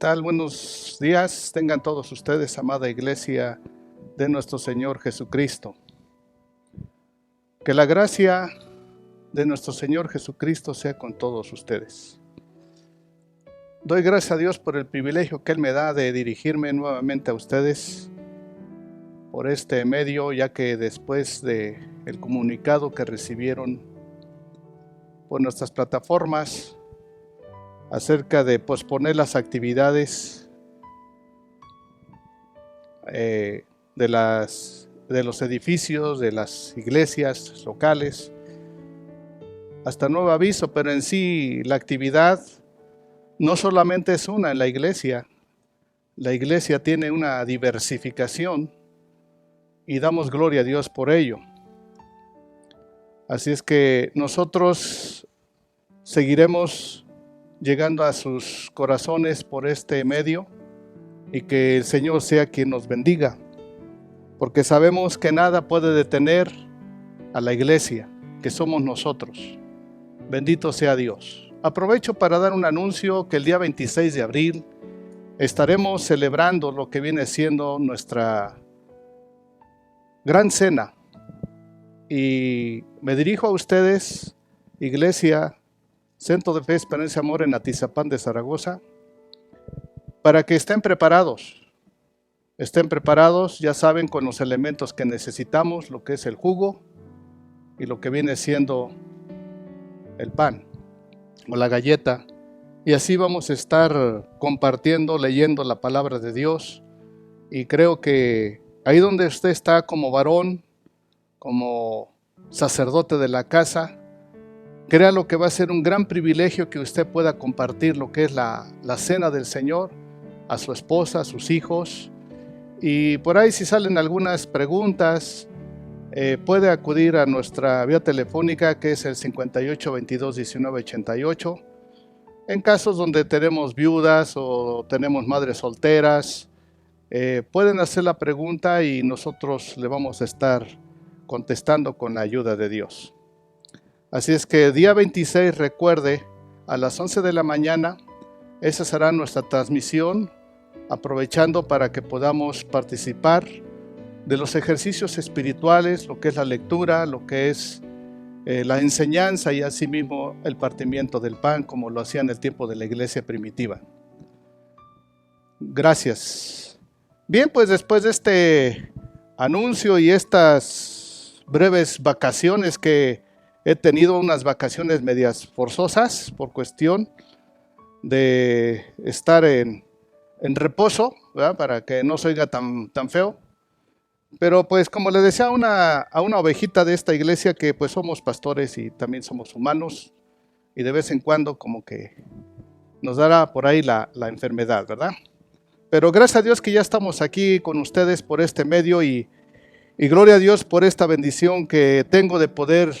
tal? Buenos días. Tengan todos ustedes, amada iglesia de nuestro Señor Jesucristo. Que la gracia de nuestro Señor Jesucristo sea con todos ustedes. Doy gracias a Dios por el privilegio que Él me da de dirigirme nuevamente a ustedes por este medio, ya que después del comunicado que recibieron por nuestras plataformas acerca de posponer las actividades de los edificios, de las iglesias locales, hasta nuevo aviso, pero en sí la actividad no solamente es una en la iglesia tiene una diversificación y damos gloria a Dios por ello. Así es que nosotros seguiremos llegando a sus corazones por este medio y que el Señor sea quien nos bendiga, porque sabemos que nada puede detener a la iglesia, que somos nosotros. Bendito sea Dios. Aprovecho para dar un anuncio que el día 26 de abril estaremos celebrando lo que viene siendo nuestra gran cena. Y me dirijo a ustedes, Iglesia Centro de Fe, Esperanza y Amor en Atizapán de Zaragoza, para que estén preparados, ya saben, con los elementos que necesitamos, lo que es el jugo y lo que viene siendo el pan o la galleta, y así vamos a estar compartiendo, leyendo la palabra de Dios. Y creo que ahí donde usted está como varón, como sacerdote de la casa, créalo que va a ser un gran privilegio que usted pueda compartir lo que es la cena del Señor a su esposa, a sus hijos. Y por ahí, si salen algunas preguntas, puede acudir a nuestra vía telefónica, que es el 58 22 19 88. En casos donde tenemos viudas o tenemos madres solteras, pueden hacer la pregunta y nosotros le vamos a estar contestando con la ayuda de Dios. Así es que día 26, recuerde, a las 11 de la mañana, esa será nuestra transmisión, aprovechando para que podamos participar de los ejercicios espirituales, lo que es la lectura, lo que es la enseñanza y asimismo el partimiento del pan, como lo hacía en el tiempo de la iglesia primitiva. Gracias. Bien, pues después de este anuncio y estas breves vacaciones que he tenido, unas vacaciones medias forzosas por cuestión de estar en reposo, ¿verdad? Para que no se oiga tan feo. Pero pues como le decía a una ovejita de esta iglesia, que pues somos pastores y también somos humanos, y de vez en cuando como que nos dará por ahí la enfermedad, ¿verdad? Pero gracias a Dios que ya estamos aquí con ustedes por este medio y gloria a Dios por esta bendición que tengo de poder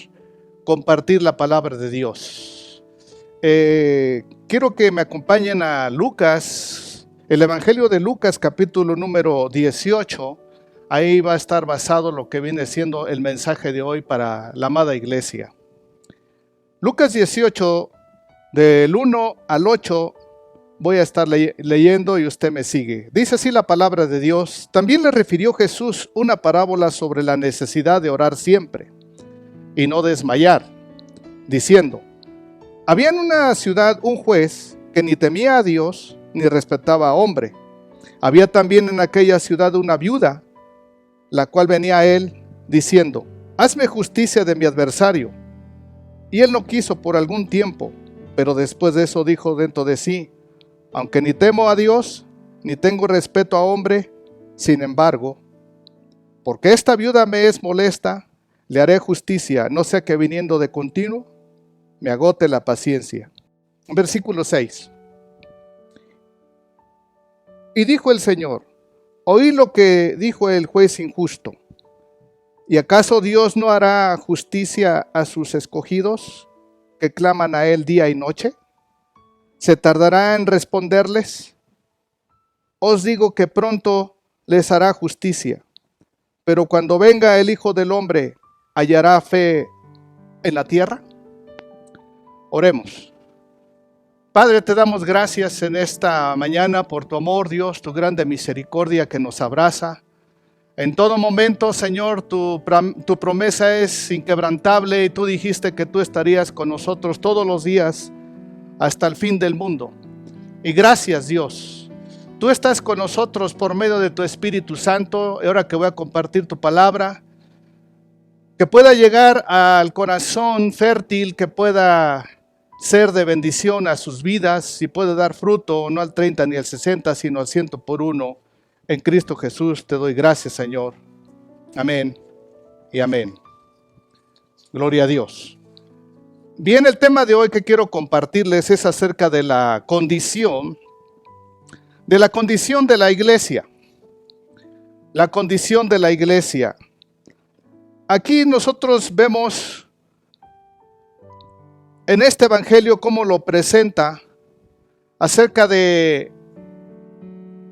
compartir la palabra de Dios. Quiero que me acompañen a Lucas, el Evangelio de Lucas, capítulo número 18. Ahí va a estar basado lo que viene siendo el mensaje de hoy para la amada iglesia. Lucas 18, del 1 al 8, voy a estar leyendo y usted me sigue. Dice así la palabra de Dios. También le refirió Jesús una parábola sobre la necesidad de orar siempre y no desmayar, diciendo: había en una ciudad un juez que ni temía a Dios ni respetaba a hombre. Había también en aquella ciudad una viuda, la cual venía a él diciendo: hazme justicia de mi adversario. Y él no quiso por algún tiempo, pero después de eso dijo dentro de sí: aunque ni temo a Dios, ni tengo respeto a hombre, sin embargo, porque esta viuda me es molesta, le haré justicia, no sea que viniendo de continuo, me agote la paciencia. Versículo 6. Y dijo el Señor: oí lo que dijo el juez injusto. ¿Y acaso Dios no hará justicia a sus escogidos que claman a Él día y noche? ¿Se tardará en responderles? Os digo que pronto les hará justicia. Pero cuando venga el Hijo del Hombre, ¿hallará fe en la tierra? Oremos. Padre, te damos gracias en esta mañana por tu amor, Dios, tu grande misericordia que nos abraza. En todo momento, Señor, tu promesa es inquebrantable y tú dijiste que tú estarías con nosotros todos los días hasta el fin del mundo. Y gracias, Dios. Tú estás con nosotros por medio de tu Espíritu Santo. Y ahora que voy a compartir tu palabra, que pueda llegar al corazón fértil, que pueda ser de bendición a sus vidas y puede dar fruto, no al 30 ni al 60, sino al 100 por uno. En Cristo Jesús te doy gracias, Señor. Amén y amén. Gloria a Dios. Bien, el tema de hoy que quiero compartirles es acerca de la condición de la iglesia. La condición de la iglesia. Aquí nosotros vemos en este evangelio cómo lo presenta acerca de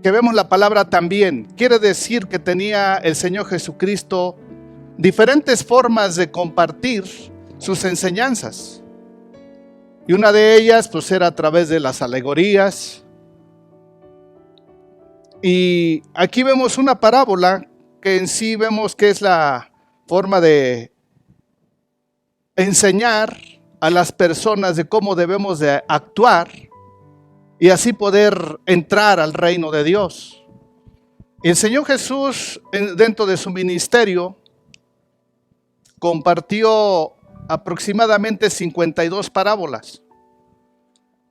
que vemos la palabra también. Quiere decir que tenía el Señor Jesucristo diferentes formas de compartir sus enseñanzas. Y una de ellas pues era a través de las alegorías. Y aquí vemos una parábola que en sí vemos que es la forma de enseñar a las personas de cómo debemos de actuar y así poder entrar al reino de Dios. El Señor Jesús, dentro de su ministerio, compartió aproximadamente 52 parábolas.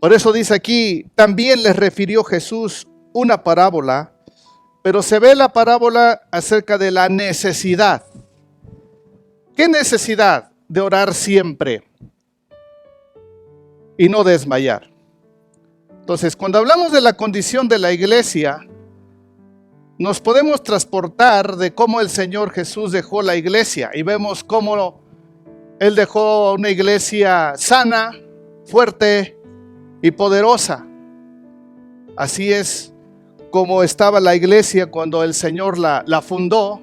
Por eso dice aquí, también les refirió Jesús una parábola, pero se ve la parábola acerca de la necesidad. ¿Qué necesidad? De orar siempre y no desmayar. Entonces, cuando hablamos de la condición de la iglesia, nos podemos transportar de cómo el Señor Jesús dejó la iglesia y vemos cómo Él dejó una iglesia sana, fuerte y poderosa. Así es como estaba la iglesia cuando el Señor la fundó,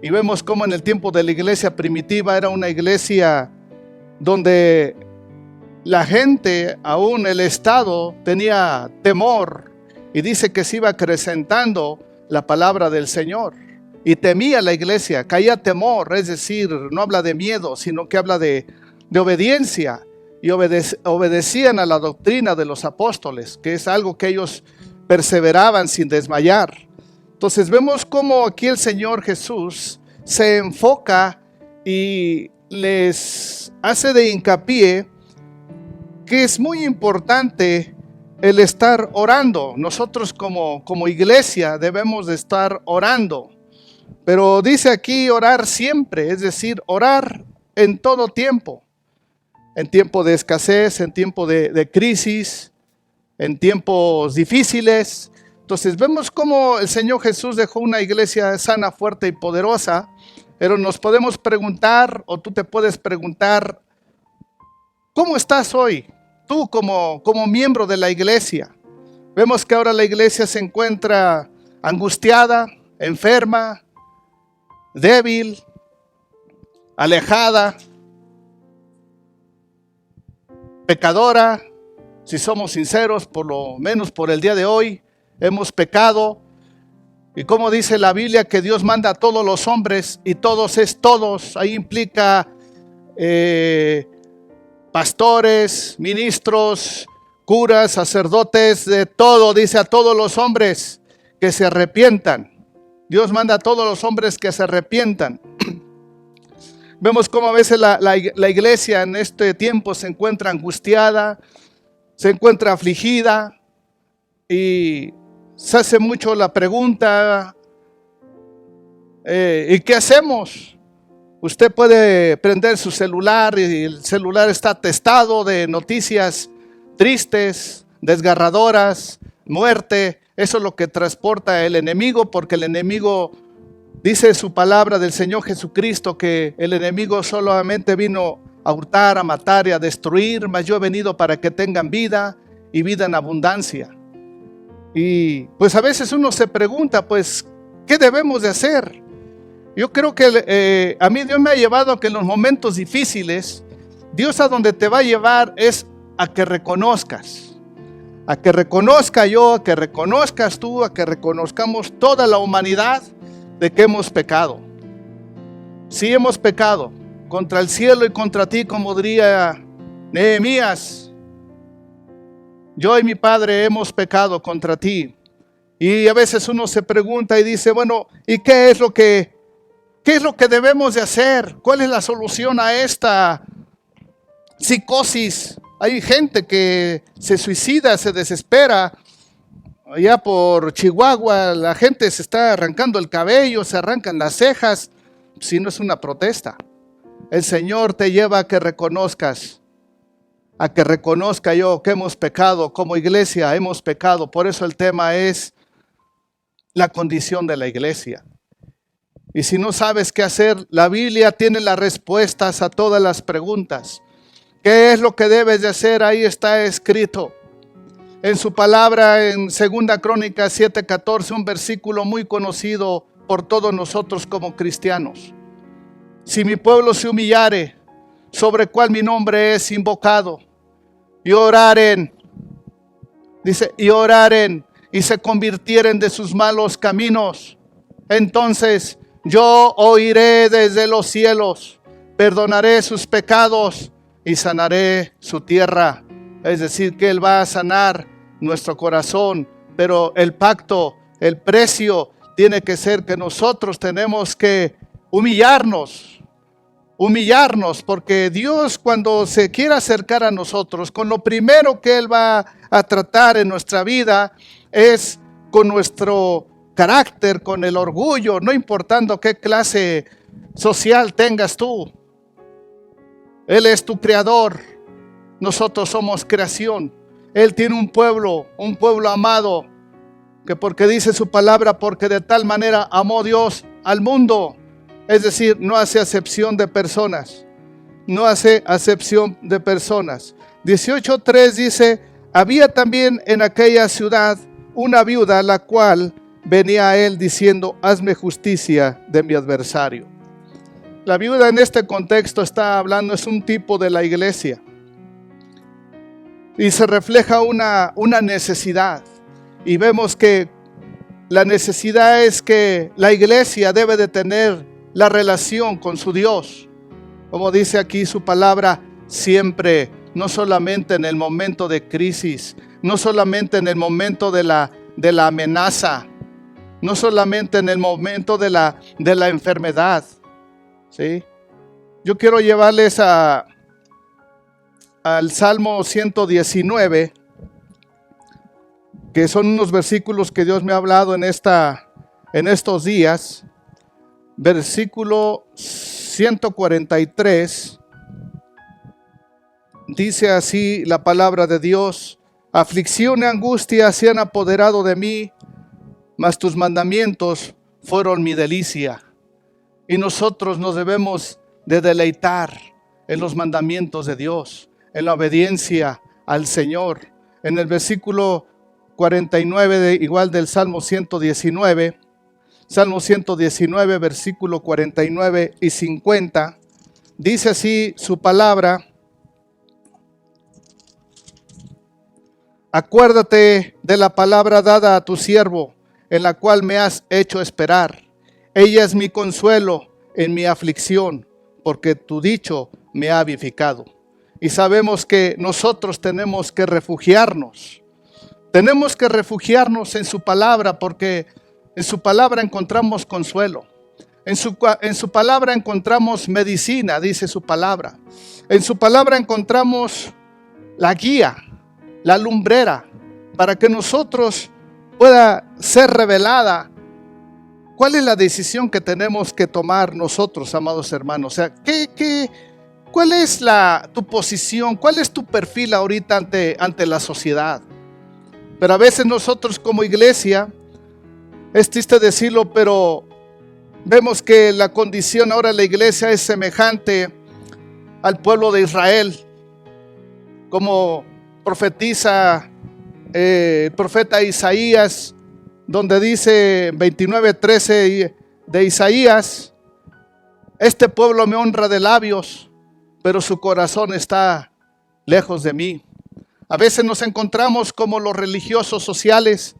y vemos cómo en el tiempo de la iglesia primitiva era una iglesia donde la gente, aún el Estado, tenía temor, y dice que se iba acrecentando la palabra del Señor y temía la iglesia, caía temor, es decir, no habla de miedo, sino que habla de obediencia, y obedecían a la doctrina de los apóstoles, que es algo que ellos perseveraban sin desmayar. Entonces vemos cómo aquí el Señor Jesús se enfoca y les hace de hincapié que es muy importante el estar orando. Nosotros como iglesia debemos de estar orando. Pero dice aquí orar siempre, es decir, orar en todo tiempo. En tiempo de escasez, en tiempo de crisis, en tiempos difíciles. Entonces vemos cómo el Señor Jesús dejó una iglesia sana, fuerte y poderosa. Pero nos podemos preguntar, o tú te puedes preguntar, ¿cómo estás hoy? Tú como miembro de la iglesia. Vemos que ahora la iglesia se encuentra angustiada, enferma, débil, alejada, pecadora. Si somos sinceros, por lo menos por el día de hoy, hemos pecado. Y como dice la Biblia que Dios manda a todos los hombres, y todos es todos, ahí implica pastores, ministros, curas, sacerdotes, de todo, dice a todos los hombres que se arrepientan. Dios manda a todos los hombres que se arrepientan. Vemos cómo a veces la iglesia en este tiempo se encuentra angustiada, se encuentra afligida, y se hace mucho la pregunta, ¿y qué hacemos? Usted puede prender su celular y el celular está atestado de noticias tristes, desgarradoras, muerte. Eso es lo que transporta el enemigo, porque el enemigo, dice su palabra del Señor Jesucristo, que el enemigo solamente vino a hurtar, a matar y a destruir, mas yo he venido para que tengan vida y vida en abundancia. Y pues a veces uno se pregunta, pues, ¿qué debemos de hacer? Yo creo que a mí Dios me ha llevado a que en los momentos difíciles, Dios a donde te va a llevar es a que reconozcas a que reconozca yo, a que reconozcas tú, a que reconozcamos toda la humanidad de que hemos pecado. Sí hemos pecado contra el cielo y contra ti, como diría Nehemías. Yo y mi padre hemos pecado contra ti. Y a veces uno se pregunta y dice, bueno, ¿y qué es lo que debemos de hacer? ¿Cuál es la solución a esta psicosis? Hay gente que se suicida, se desespera. Allá por Chihuahua la gente se está arrancando el cabello, se arrancan las cejas. Si no es una protesta. El Señor te lleva a que reconozcas, a que reconozca yo que hemos pecado, como iglesia hemos pecado. Por eso el tema es la condición de la iglesia. Y si no sabes qué hacer, la Biblia tiene las respuestas a todas las preguntas. ¿Qué es lo que debes de hacer? Ahí está escrito. En su palabra, en 2 Crónicas 7:14, un versículo muy conocido por todos nosotros como cristianos. Si mi pueblo se humillare, sobre cual mi nombre es invocado, y oraren, dice, y oraren, y se convirtieren de sus malos caminos, entonces yo oiré desde los cielos, perdonaré sus pecados y sanaré su tierra. Es decir, que Él va a sanar nuestro corazón, pero el pacto, el precio tiene que ser que nosotros tenemos que humillarnos, porque Dios, cuando se quiere acercar a nosotros, con lo primero que Él va a tratar en nuestra vida es con nuestro carácter, con el orgullo, no importando qué clase social tengas tú. Él es tu creador, nosotros somos creación. Él tiene un pueblo amado, que porque dice su palabra, porque de tal manera amó Dios al mundo. Es decir, no hace acepción de personas. No hace acepción de personas. 18:3 dice, había también en aquella ciudad una viuda, la cual venía a él diciendo, hazme justicia de mi adversario. La viuda en este contexto está hablando, es un tipo de la iglesia. Y se refleja una necesidad. Y vemos que la necesidad es que la iglesia debe de tener la relación con su Dios. Como dice aquí su palabra, siempre, no solamente en el momento de crisis, no solamente en el momento de la amenaza, no solamente en el momento de la enfermedad. ¿Sí? Yo quiero llevarles al Salmo 119, que son unos versículos que Dios me ha hablado en estos días. Versículo 143, dice así la palabra de Dios: aflicción y angustia se han apoderado de mí, mas tus mandamientos fueron mi delicia. Y nosotros nos debemos de deleitar en los mandamientos de Dios, en la obediencia al Señor. En el versículo 49 igual del Salmo 119, Salmo 119, versículo 49 y 50, dice así su palabra: acuérdate de la palabra dada a tu siervo, en la cual me has hecho esperar. Ella es mi consuelo en mi aflicción, porque tu dicho me ha vivificado. Y sabemos que nosotros tenemos que refugiarnos. Tenemos que refugiarnos en su palabra, porque en su palabra encontramos consuelo. En su palabra encontramos medicina, dice su palabra. En su palabra encontramos la guía, la lumbrera, para que nosotros pueda ser revelada cuál es la decisión que tenemos que tomar nosotros, amados hermanos. O sea, ¿cuál es tu posición? ¿Cuál es tu perfil ahorita ante la sociedad? Pero a veces nosotros como iglesia, es triste decirlo, pero vemos que la condición ahora de la iglesia es semejante al pueblo de Israel, como profetiza el profeta Isaías, donde dice 29:13 de Isaías: este pueblo me honra de labios, pero su corazón está lejos de mí. A veces nos encontramos como los religiosos sociales,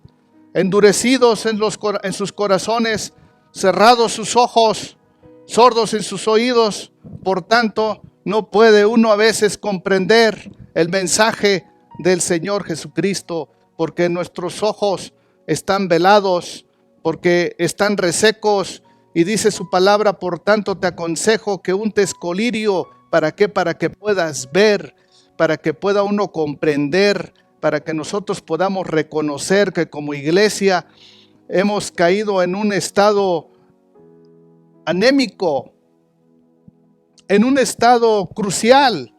endurecidos en sus corazones, cerrados sus ojos, sordos en sus oídos. Por tanto, no puede uno a veces comprender el mensaje del Señor Jesucristo, porque nuestros ojos están velados, porque están resecos. Y dice su palabra: por tanto te aconsejo que untes colirio. ¿Para qué? Para que puedas ver, para que pueda uno comprender, para que nosotros podamos reconocer que como iglesia hemos caído en un estado anémico, en un estado crucial,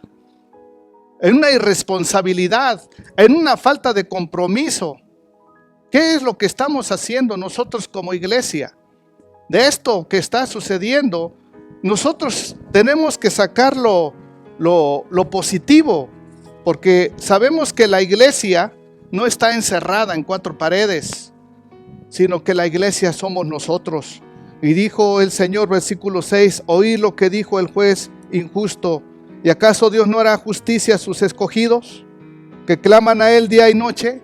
en una irresponsabilidad, en una falta de compromiso. ¿Qué es lo que estamos haciendo nosotros como iglesia? De esto que está sucediendo, nosotros tenemos que sacar lo positivo, porque sabemos que la iglesia no está encerrada en cuatro paredes, sino que la iglesia somos nosotros. Y dijo el Señor, versículo 6, oí lo que dijo el juez injusto. ¿Y acaso Dios no hará justicia a sus escogidos, que claman a Él día y noche?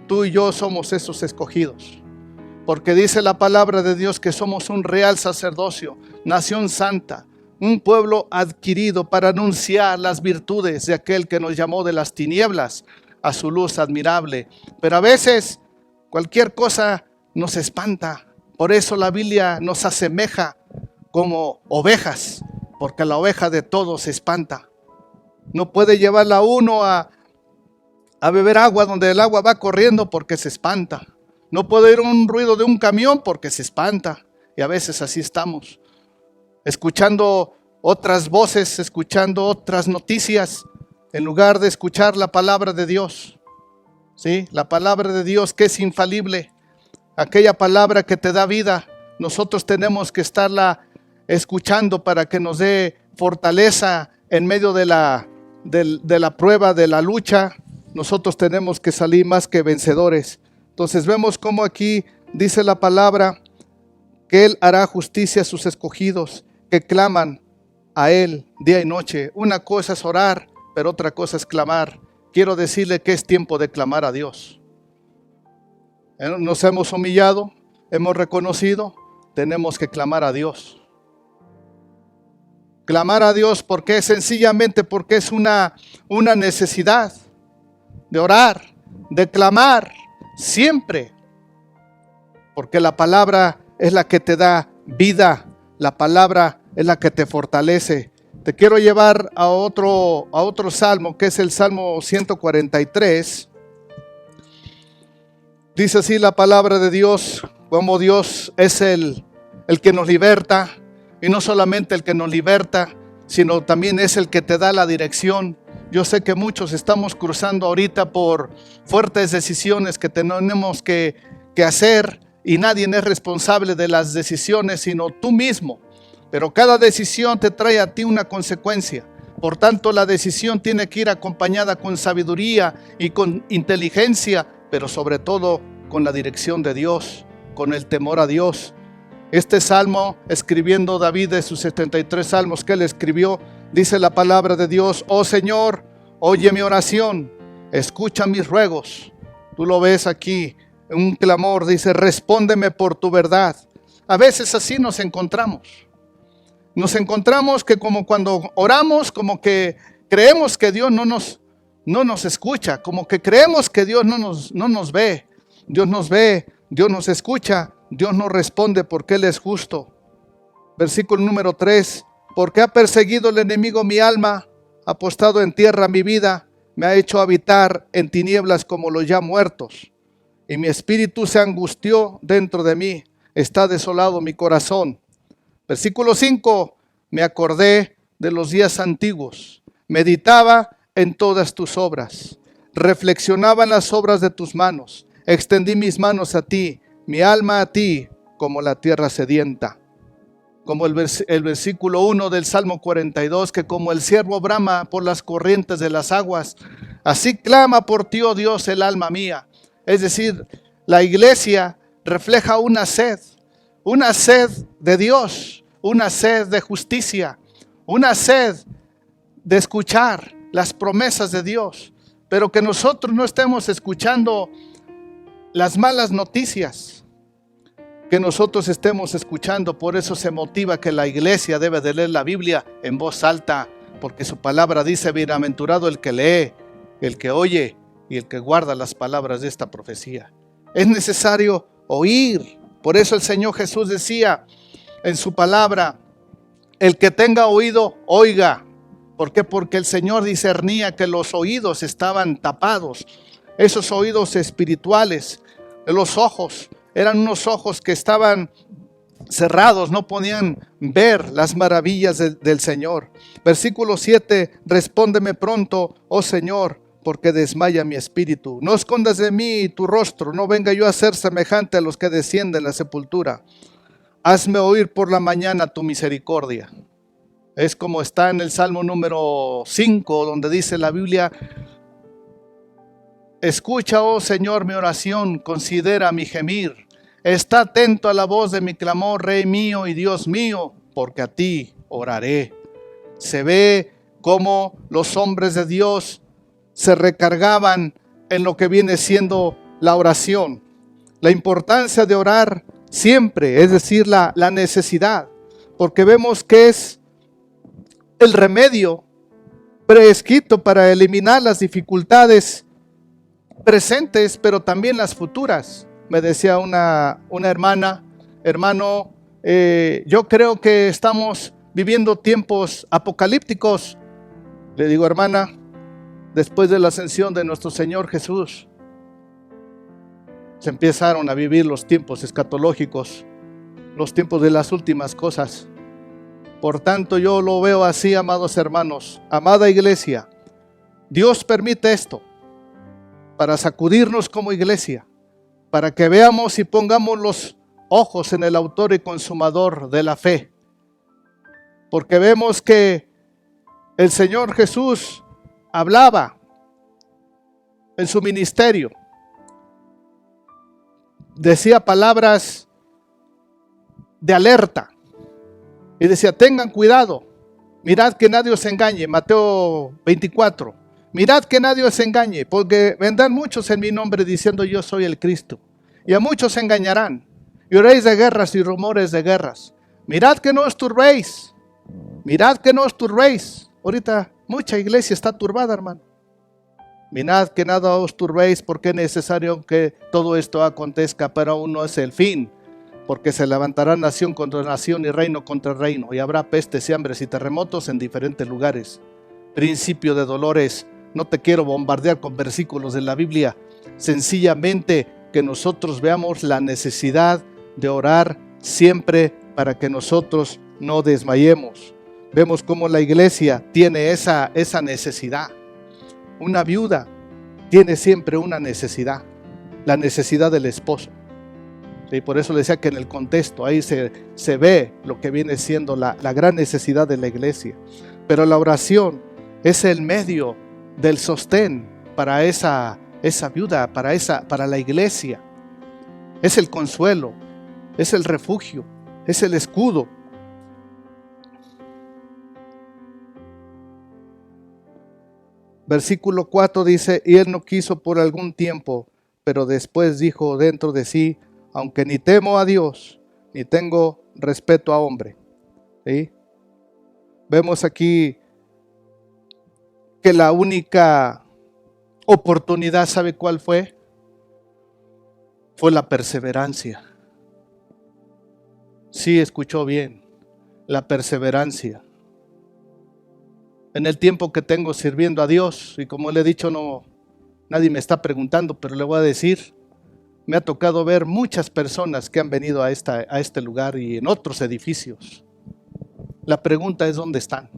Tú y yo somos esos escogidos. Porque dice la palabra de Dios que somos un real sacerdocio, nación santa, un pueblo adquirido para anunciar las virtudes de aquel que nos llamó de las tinieblas a su luz admirable. Pero a veces cualquier cosa nos espanta. Por eso la Biblia nos asemeja como ovejas, porque la oveja de todos se espanta. No puede llevarla uno a beber agua donde el agua va corriendo porque se espanta. No puede oír un ruido de un camión porque se espanta. Y a veces así estamos, escuchando otras voces, escuchando otras noticias, en lugar de escuchar la palabra de Dios. ¿Sí? La palabra de Dios, que es infalible, aquella palabra que te da vida. Nosotros tenemos que estarla escuchando para que nos dé fortaleza en medio de la prueba, de la lucha. Nosotros tenemos que salir más que vencedores. Entonces vemos cómo aquí dice la palabra que Él hará justicia a sus escogidos, que claman a Él día y noche. Una cosa es orar, pero otra cosa es clamar. Quiero decirle que es tiempo de clamar a Dios. Nos hemos humillado, hemos reconocido, tenemos que clamar a Dios. Clamar a Dios porque sencillamente porque es una necesidad de orar, de clamar siempre, porque la palabra es la que te da vida, la palabra es la que te fortalece. Te quiero llevar a otro salmo, que es el Salmo 143. Dice así la palabra de Dios, como Dios es el que nos liberta, y no solamente el que nos liberta, sino también es el que te da la dirección. Yo sé que muchos estamos cruzando ahorita por fuertes decisiones que tenemos que hacer, y nadie es responsable de las decisiones sino tú mismo. Pero cada decisión te trae a ti una consecuencia. Por tanto, la decisión tiene que ir acompañada con sabiduría y con inteligencia, pero sobre todo con la dirección de Dios, con el temor a Dios. Este salmo, escribiendo David de sus 73 salmos que él escribió, dice la palabra de Dios: oh Señor, oye mi oración, escucha mis ruegos. Tú lo ves aquí, un clamor, dice: respóndeme por tu verdad. A veces así nos encontramos. Nos encontramos que como cuando oramos, como que creemos que Dios no nos escucha, como que creemos que Dios no nos ve. Dios nos ve, Dios nos escucha, Dios nos responde porque Él es justo. Versículo número 3. Porque ha perseguido el enemigo mi alma, ha postado en tierra mi vida, me ha hecho habitar en tinieblas como los ya muertos. Y mi espíritu se angustió dentro de mí, está desolado mi corazón. Versículo 5, me acordé de los días antiguos, meditaba en todas tus obras, reflexionaba en las obras de tus manos, extendí mis manos a ti, mi alma a ti, como la tierra sedienta. Como el versículo 1 del Salmo 42, que como el ciervo brama por las corrientes de las aguas, así clama por ti, oh Dios, el alma mía. Es decir, la iglesia refleja una sed de Dios, una sed de justicia, una sed de escuchar las promesas de Dios. pero que nosotros no estemos escuchando las malas noticias, que nosotros estemos escuchando. Por eso se motiva que la iglesia debe de leer la Biblia en voz alta, porque su palabra dice: bienaventurado el que lee, el que oye y el que guarda las palabras de esta profecía. Es necesario oír. Por eso el Señor Jesús decía en su palabra: el que tenga oído, oiga. ¿Por qué? Porque el Señor discernía que los oídos estaban tapados, esos oídos espirituales. Los ojos eran unos ojos que estaban cerrados, no podían ver las maravillas del Señor. Versículo 7: respóndeme pronto, oh Señor, porque desmaya mi espíritu. No escondas de mí tu rostro, no venga yo a ser semejante a los que descienden la sepultura. Hazme oír por la mañana tu misericordia. Es como está en el Salmo número 5, donde dice la Biblia: escucha, oh Señor, mi oración, considera mi gemir. Está atento a la voz de mi clamor, Rey mío y Dios mío, porque a ti oraré. Se ve cómo los hombres de Dios se recargaban en lo que viene siendo la oración. La importancia de orar siempre, es decir, la necesidad, porque vemos que es el remedio prescrito para eliminar las dificultades presentes, pero también las futuras. Me decía una hermana: hermano, yo creo que estamos viviendo tiempos apocalípticos. Le digo: hermana, después de la ascensión de nuestro Señor Jesús, se empezaron a vivir los tiempos escatológicos, los tiempos de las últimas cosas. Por tanto, yo lo veo así, amados hermanos, amada iglesia. Dios permite esto para sacudirnos como iglesia, para que veamos y pongamos los ojos en el autor y consumador de la fe. Porque vemos que el Señor Jesús hablaba en su ministerio, decía palabras de alerta y decía: tengan cuidado, mirad que nadie os engañe. Mateo 24. Mirad que nadie os engañe, porque vendrán muchos en mi nombre diciendo: yo soy el Cristo, y a muchos engañarán, y oréis de guerras y rumores de guerras. Mirad que no os turbéis, mirad que no os turbéis. Ahorita mucha iglesia está turbada, hermano. Mirad que nada os turbéis, porque es necesario que todo esto acontezca, pero aún no es el fin, porque se levantará nación contra nación y reino contra reino, y habrá pestes y hambres y terremotos en diferentes lugares. Principio de dolores. No te quiero bombardear con versículos de la Biblia, sencillamente que nosotros veamos la necesidad de orar siempre para que nosotros no desmayemos. Vemos cómo la iglesia tiene esa necesidad. Una viuda tiene siempre una necesidad, la necesidad del esposo. Y por eso le decía que en el contexto ahí se ve lo que viene siendo la gran necesidad de la iglesia. Pero la oración es el medio del sostén para esa viuda, para la iglesia. Es el consuelo, es el refugio, es el escudo. Versículo 4 dice: y él no quiso por algún tiempo, pero después dijo dentro de sí: aunque ni temo a Dios, ni tengo respeto a hombre. ¿Sí? Vemos aquí que la única oportunidad, ¿sabe cuál fue? Fue la perseverancia. Sí, escuchó bien, la perseverancia. En el tiempo que tengo sirviendo a Dios, y como le he dicho, nadie me está preguntando, pero le voy a decir, me ha tocado ver muchas personas que han venido a este lugar y en otros edificios. La pregunta es: ¿dónde están?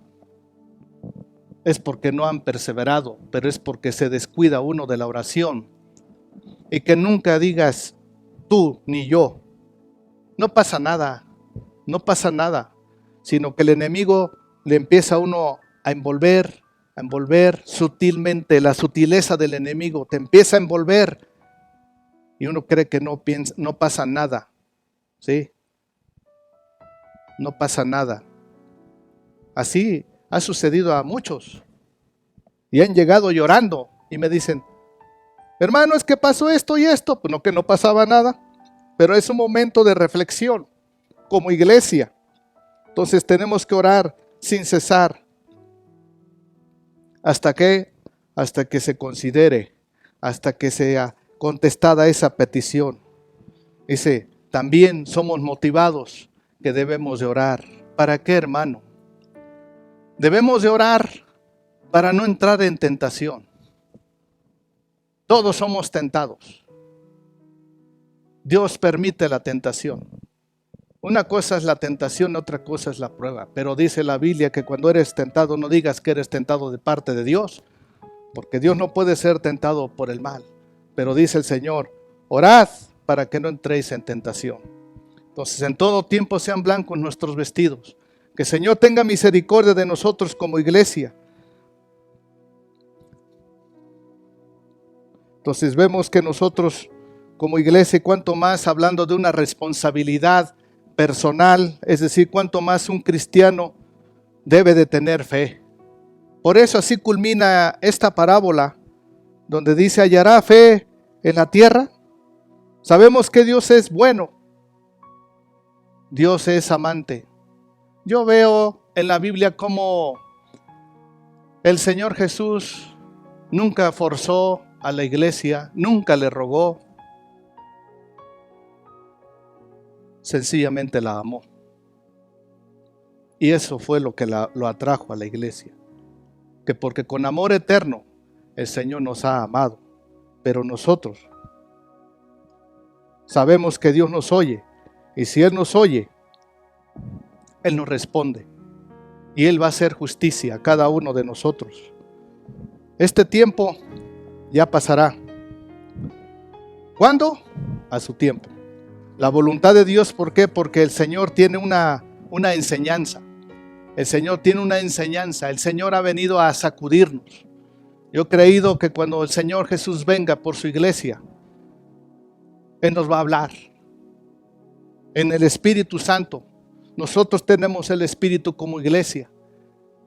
Es porque no han perseverado, pero es porque se descuida uno de la oración. Y que nunca digas tú ni yo. No pasa nada, no pasa nada, sino que el enemigo le empieza a uno a envolver sutilmente. La sutileza del enemigo te empieza a envolver y uno cree que no pasa nada. ¿Sí? No pasa nada. Así ha sucedido a muchos y han llegado llorando y me dicen, hermano, es que pasó esto y esto. Pues no, que no pasaba nada, pero es un momento de reflexión como iglesia. Entonces tenemos que orar sin cesar. ¿Hasta qué? Hasta que se considere, hasta que sea contestada esa petición. Dice, también somos motivados que debemos de orar. ¿Para qué, hermano? Debemos de orar para no entrar en tentación. Todos somos tentados. Dios permite la tentación. Una cosa es la tentación, otra cosa es la prueba. Pero dice la Biblia que cuando eres tentado, no digas que eres tentado de parte de Dios, porque Dios no puede ser tentado por el mal. Pero dice el Señor, orad para que no entréis en tentación. Entonces, en todo tiempo sean blancos nuestros vestidos. Que el Señor tenga misericordia de nosotros como iglesia. Entonces vemos que nosotros como iglesia, cuanto más hablando de una responsabilidad personal, es decir, cuanto más un cristiano debe de tener fe. Por eso así culmina esta parábola, donde dice, ¿hallará fe en la tierra? Sabemos que Dios es bueno, Dios es amante. Yo veo en la Biblia cómo el Señor Jesús nunca forzó a la iglesia, nunca le rogó, sencillamente la amó. Y eso fue lo que lo atrajo a la iglesia. Que porque con amor eterno el Señor nos ha amado. Pero nosotros sabemos que Dios nos oye. Y si Él nos oye, Él nos responde. Y Él va a hacer justicia a cada uno de nosotros. Este tiempo ya pasará. ¿Cuándo? A su tiempo. La voluntad de Dios, ¿por qué? Porque el Señor tiene una enseñanza. El Señor tiene una enseñanza. El Señor ha venido a sacudirnos. Yo he creído que cuando el Señor Jesús venga por su iglesia, Él nos va a hablar. En el Espíritu Santo. Nosotros tenemos el Espíritu como iglesia.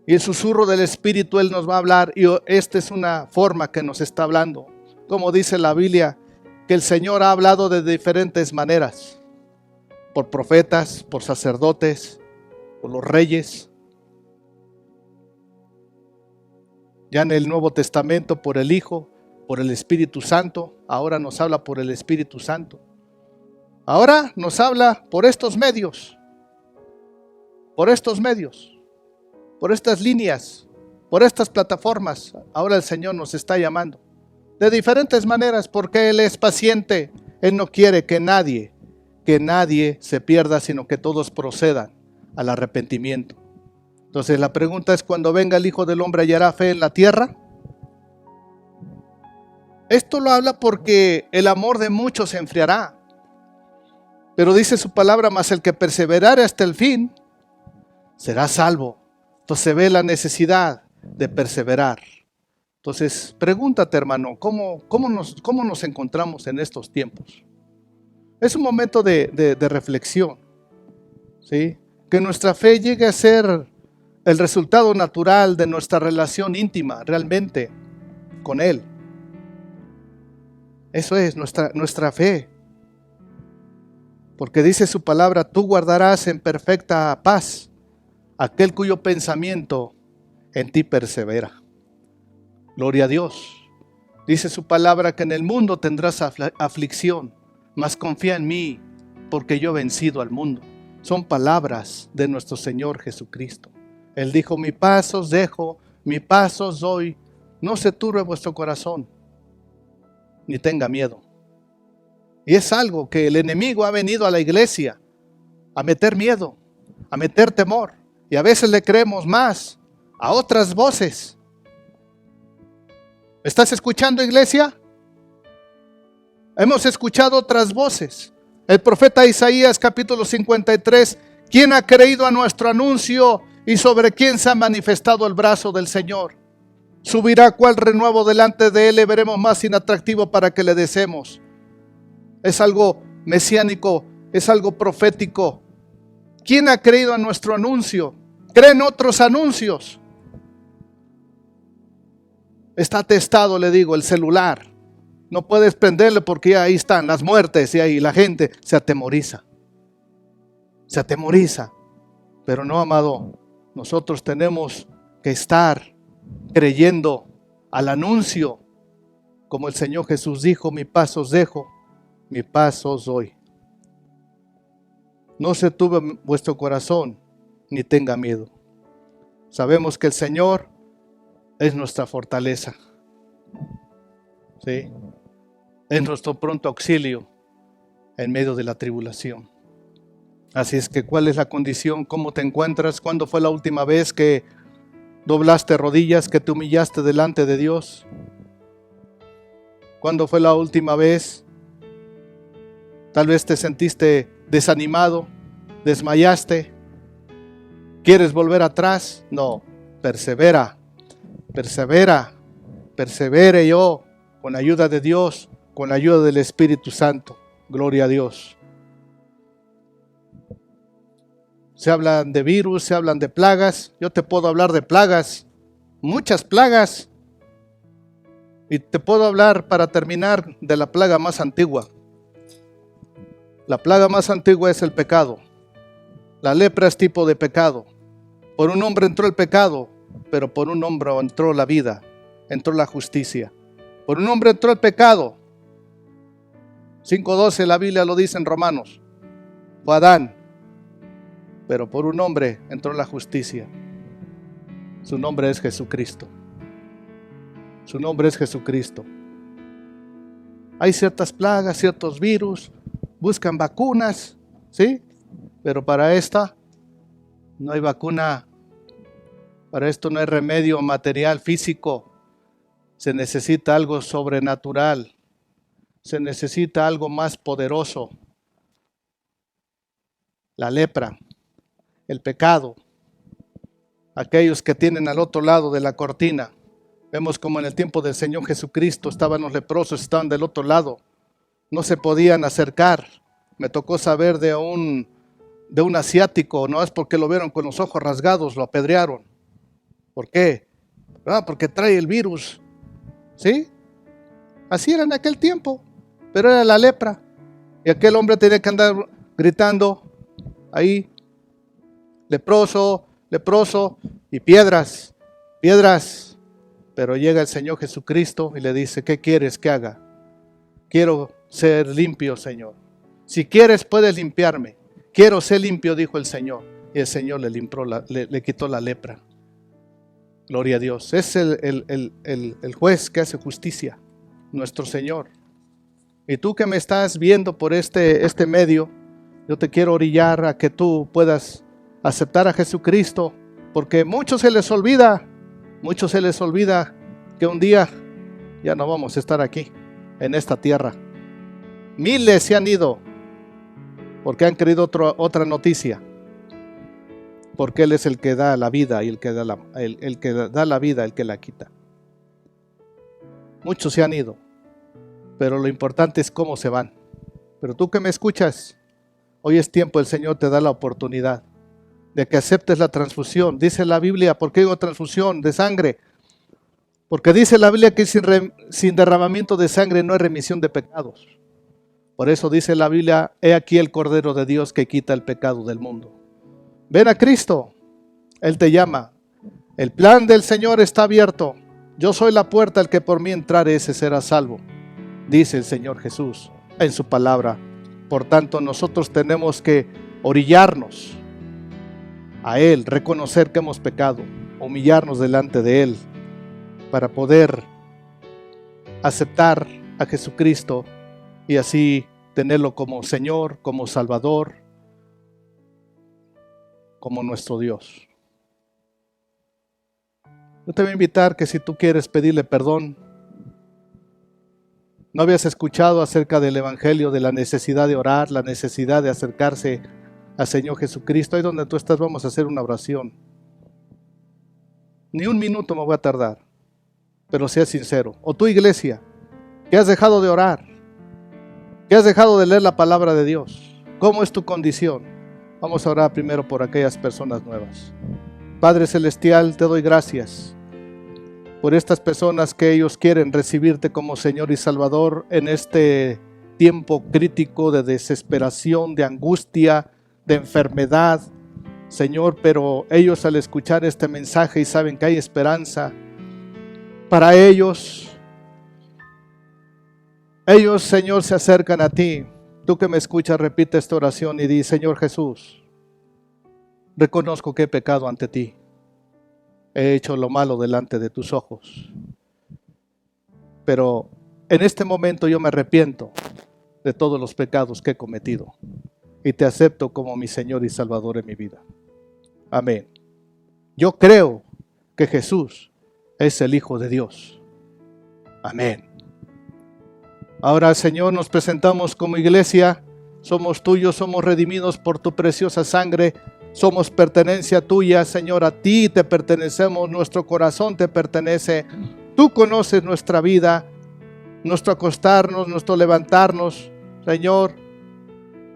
Y el susurro del Espíritu Él nos va a hablar. Y esta es una forma que nos está hablando. Como dice la Biblia, que el Señor ha hablado de diferentes maneras. Por profetas, por sacerdotes, por los reyes. Ya en el Nuevo Testamento por el Hijo, por el Espíritu Santo. Ahora nos habla por el Espíritu Santo. Ahora nos habla por estos medios. Por estos medios. Por estas líneas. Por estas plataformas. Ahora el Señor nos está llamando. De diferentes maneras, porque Él es paciente. Él no quiere que nadie se pierda, sino que todos procedan al arrepentimiento. Entonces la pregunta es, cuando venga el Hijo del Hombre, ¿hallará fe en la tierra? Esto lo habla porque el amor de muchos se enfriará. Pero dice su palabra, mas el que perseverare hasta el fin, será salvo. Entonces se ve la necesidad de perseverar. Entonces, pregúntate, hermano, ¿cómo nos encontramos en estos tiempos? Es un momento de reflexión, ¿sí? Que nuestra fe llegue a ser el resultado natural de nuestra relación íntima, realmente, con Él. Eso es nuestra fe. Porque dice su palabra, tú guardarás en perfecta paz aquel cuyo pensamiento en ti persevera. Gloria a Dios. Dice su palabra que en el mundo tendrás aflicción, mas confía en mí, porque yo he vencido al mundo. Son palabras de nuestro Señor Jesucristo. Él dijo, mi paz os dejo, mi paz os doy. No se turbe vuestro corazón, ni tenga miedo. Y es algo que el enemigo ha venido a la iglesia a meter miedo, a meter temor. Y a veces le creemos más a otras voces. ¿Estás escuchando, iglesia? Hemos escuchado otras voces. El profeta Isaías, capítulo 53. ¿Quién ha creído a nuestro anuncio y sobre quién se ha manifestado el brazo del Señor? Subirá cual renuevo delante de él, le veremos más inatractivo para que le deseemos. Es algo mesiánico, es algo profético. ¿Quién ha creído a nuestro anuncio? ¿Creen otros anuncios? Está atestado, le digo, el celular. No puedes prenderle porque ahí están las muertes y ahí la gente se atemoriza. Se atemoriza. Pero no, amado, nosotros tenemos que estar creyendo al anuncio, como el Señor Jesús dijo: mi paz os dejo, mi paz os doy. No se turbe vuestro corazón, ni tenga miedo. Sabemos que el Señor es nuestra fortaleza. ¿Sí? Es nuestro pronto auxilio en medio de la tribulación. Así es que, ¿cuál es la condición? ¿Cómo te encuentras? ¿Cuándo fue la última vez que doblaste rodillas, que te humillaste delante de Dios? ¿Cuándo fue la última vez? Tal vez te sentiste desanimado, desmayaste. ¿Quieres volver atrás? No, persevera, persevera, persevere yo, con la ayuda de Dios, con la ayuda del Espíritu Santo. Gloria a Dios. Se hablan de virus, se hablan de plagas. Yo te puedo hablar de plagas, muchas plagas. Y te puedo hablar, para terminar, de la plaga más antigua. La plaga más antigua es el pecado. La lepra es tipo de pecado. Por un hombre entró el pecado, pero por un hombre entró la vida, entró la justicia. Por un hombre entró el pecado. 5:12 la Biblia lo dice en Romanos. Fue Adán. Pero por un hombre entró la justicia. Su nombre es Jesucristo. Su nombre es Jesucristo. Hay ciertas plagas, ciertos virus, buscan vacunas, ¿sí? Pero para esta no hay vacuna. Para esto no hay remedio material, físico. Se necesita algo sobrenatural. Se necesita algo más poderoso. La lepra, el pecado, aquellos que tienen al otro lado de la cortina. Vemos como en el tiempo del Señor Jesucristo estaban los leprosos, estaban del otro lado, no se podían acercar. Me tocó saber de un asiático, no es porque lo vieron con los ojos rasgados, lo apedrearon. ¿Por qué? Porque trae el virus, ¿sí? Así era en aquel tiempo, pero era la lepra. Y aquel hombre tenía que andar gritando ahí: leproso, leproso, y piedras, piedras. Pero llega el Señor Jesucristo y le dice: ¿qué quieres que haga? Quiero ser limpio, Señor. Si quieres, puedes limpiarme. Quiero ser limpio, dijo el Señor. Y el Señor le quitó la lepra. Gloria a Dios. Es el juez que hace justicia, nuestro Señor. Y tú que me estás viendo por este medio, yo te quiero orillar a que tú puedas aceptar a Jesucristo, porque muchos se les olvida que un día ya no vamos a estar aquí, en esta tierra. Miles se han ido porque han querido otra noticia, porque Él es el que da la vida y el que da la vida, el que la quita. Muchos se han ido, pero lo importante es cómo se van. Pero tú que me escuchas, hoy es tiempo, el Señor te da la oportunidad de que aceptes la transfusión. Dice la Biblia, ¿por qué digo transfusión de sangre? Porque dice la Biblia que sin derramamiento de sangre no hay remisión de pecados. Por eso dice la Biblia: he aquí el Cordero de Dios que quita el pecado del mundo. Ven a Cristo, Él te llama. El plan del Señor está abierto. Yo soy la puerta, el que por mí entrare, ese será salvo, dice el Señor Jesús en su palabra. Por tanto, nosotros tenemos que orillarnos a Él, reconocer que hemos pecado, humillarnos delante de Él, para poder aceptar a Jesucristo y así tenerlo como Señor, como Salvador, como nuestro Dios. Yo te voy a invitar que si tú quieres pedirle perdón, no habías escuchado acerca del Evangelio, de la necesidad de orar, la necesidad de acercarse al Señor Jesucristo. Ahí donde tú estás vamos a hacer una oración. Ni un minuto me voy a tardar, pero sea sincero. O tu iglesia, que has dejado de orar, que has dejado de leer la palabra de Dios. ¿Cómo es tu condición? Vamos a orar primero por aquellas personas nuevas. Padre Celestial, te doy gracias. por estas personas que ellos quieren recibirte como Señor y Salvador en este tiempo crítico de desesperación, de angustia, de enfermedad, Señor, pero ellos al escuchar este mensaje y saben que hay esperanza para ellos, Señor, se acercan a ti. Tú que me escuchas, repite esta oración y di: Señor Jesús, reconozco que he pecado ante ti. He hecho lo malo delante de tus ojos. Pero en este momento yo me arrepiento de todos los pecados que he cometido y te acepto como mi Señor y Salvador en mi vida. Amén. Yo creo que Jesús es el Hijo de Dios. Amén. Ahora, Señor, nos presentamos como iglesia. Somos tuyos, somos redimidos por tu preciosa sangre. Somos pertenencia tuya, Señor. A ti te pertenecemos, nuestro corazón te pertenece. Tú conoces nuestra vida, nuestro acostarnos, nuestro levantarnos. Señor,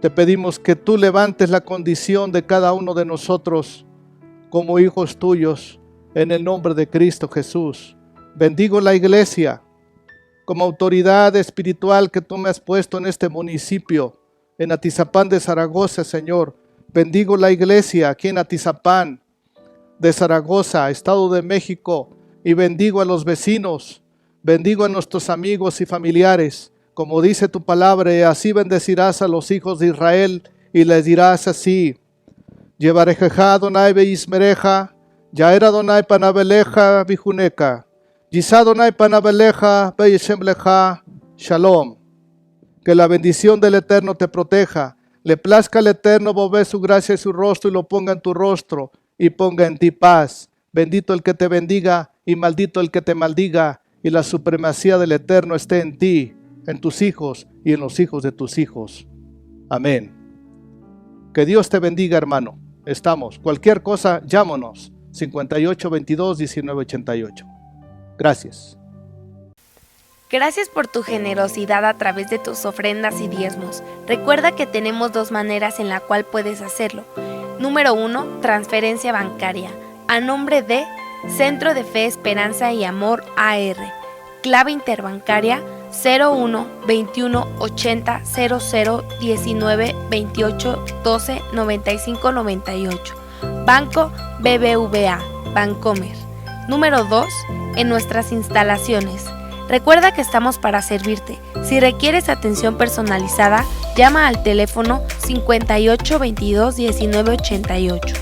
te pedimos que tú levantes la condición de cada uno de nosotros como hijos tuyos, en el nombre de Cristo Jesús. Bendigo la iglesia como autoridad espiritual que tú me has puesto en este municipio, en Atizapán de Zaragoza, Señor. Bendigo la iglesia aquí en Atizapán de Zaragoza, Estado de México, y bendigo a los vecinos, bendigo a nuestros amigos y familiares. Como dice tu palabra, y así bendecirás a los hijos de Israel, y les dirás así: Llevarejeja Adonai beismereja, Yaera Adonai panabeleja bijuneca, Yisá Adonai panabeleja beisembleja, Shalom. Que la bendición del Eterno te proteja. Le plazca al Eterno volver su gracia y su rostro y lo ponga en tu rostro y ponga en ti paz. Bendito el que te bendiga y maldito el que te maldiga, y la supremacía del Eterno esté en ti, en tus hijos y en los hijos de tus hijos. Amén. Que Dios te bendiga, hermano. Estamos. Cualquier cosa, llámanos. 5822-1988. Gracias. Gracias por tu generosidad a través de tus ofrendas y diezmos. Recuerda que tenemos dos maneras en la cual puedes hacerlo. Número 1, transferencia bancaria. A nombre de Centro de Fe, Esperanza y Amor AR. Clave interbancaria 01 21 80 00 19 28 12 95 98. Banco BBVA Bancomer. Número 2, en nuestras instalaciones. Recuerda que estamos para servirte. Si requieres atención personalizada, llama al teléfono 58 22 19 88.